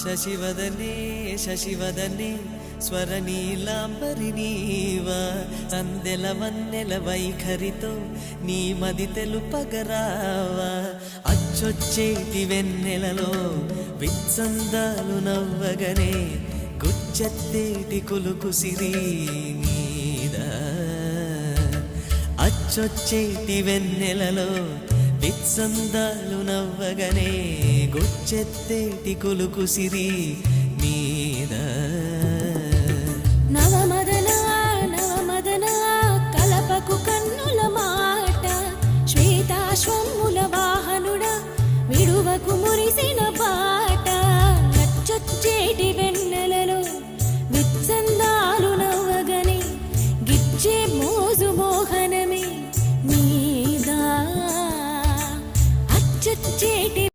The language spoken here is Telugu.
శశివదనే శశివదనే స్వరనీలాంబరి నీవా సందెల వన్నెల వైఖరితో నీ మది తెలుపగరావా అచ్చొచ్చేటి వెన్నెలలో విత్సందాలు నవ్వగనే గుచ్చెత్తేటి కులుకు సిరి నీదా అచ్చొచ్చేటి వెన్నెలలో విత్సందాలు నవ్వగనే గుచ్చెత్తేటి కులుకు సిరి నీదా నవమదన నవమదన కలపకు కన్నుల మాట శ్వేతాశ్వముల వాహనుడా విడువకు మురిసిన